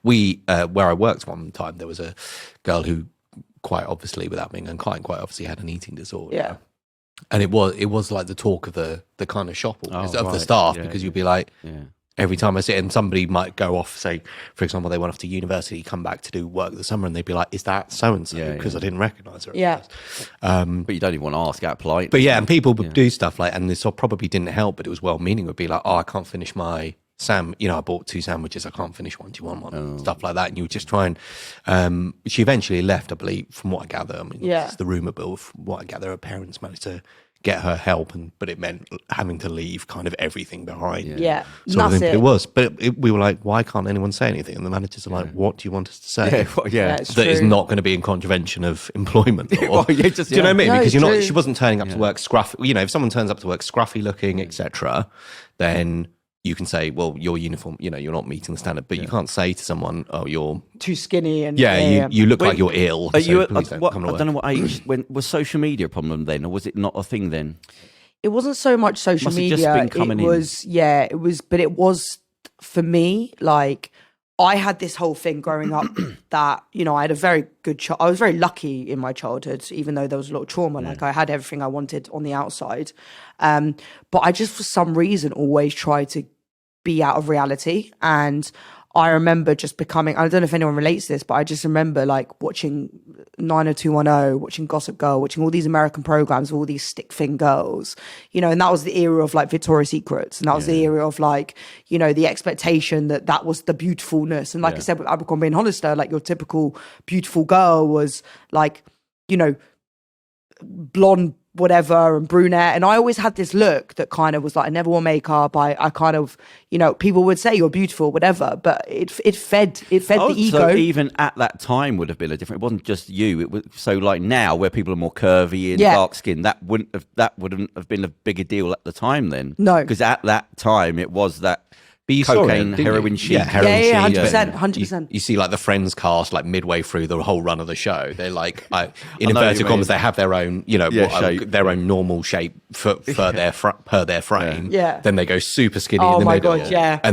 we where I worked one time, there was a girl who quite obviously, without being unkind, quite obviously had an eating disorder. Yeah. And it was like the talk of the kind of shop of the right. staff, Yeah, because you'd be like, Yeah. every time I sit and somebody might go off, say, for example, they went off to university, come back to do work this summer, and they'd be like, is that so-and-so? Yeah, Because yeah. I didn't recognise her. Yeah. But you don't even want to ask out polite. But yeah, and people would do stuff like, and this probably didn't help, but it was well-meaning, would be like, oh, I can't finish my I bought 2 sandwiches, I can't finish one, do you want one? Stuff like that. And you would just try and, she eventually left, I believe, from what I gather. I mean, it's the rumour, but from what I gather, her parents managed to get her help, but it meant having to leave kind of everything behind. Yeah. Sort of thing. That's It was, but we were like, why can't anyone say anything? And the managers are like, what do you want us to say? it's That is true. not going to be in contravention of employment. Or, do you know what I mean? No, Because true. she wasn't turning up to work scruffy. You know, if someone turns up to work scruffy looking, etc., then you can say, well, your uniform, you're not meeting the standard. But you can't say to someone, oh, you're too skinny and you look like you're ill. Are you? Please don't come to I work. don't know what age. Was social media a problem then, or was it not a thing then? It wasn't so much social Must have media. just been coming in. It was, but it was for me, like, I had this whole thing growing up that, I had a very good I was very lucky in my childhood, even though there was a lot of trauma. Like, I had everything I wanted on the outside. But I just, for some reason, always tried to be out of reality. And I remember just becoming, I don't know if anyone relates to this, but I just remember like watching 90210, watching Gossip Girl, watching all these American programs with all these stick thin girls, and that was the era of like Victoria's Secrets. And that was the era of like, the expectation that was the beautifulness. And like I said, with Abercrombie and Hollister, like your typical beautiful girl was like, blonde, whatever, and brunette. And I always had this look that kind of was like, I never wore makeup. I kind of, people would say you're beautiful, whatever, but it fed the ego. So even at that time would have been a different, it wasn't just you. It was so like now where people are more curvy and dark skin, that wouldn't have been a bigger deal at the time then. No. Because at that time it was that you cocaine, saw it, heroin chic. Yeah, heroin yeah, chic. 100%. You see like the Friends cast like midway through the whole run of the show. They're like, in know what inverted you commas, mean. they have their own, shape. their own normal shape per their frame. Yeah. Then they go super skinny Oh in the my middle. God, yeah. And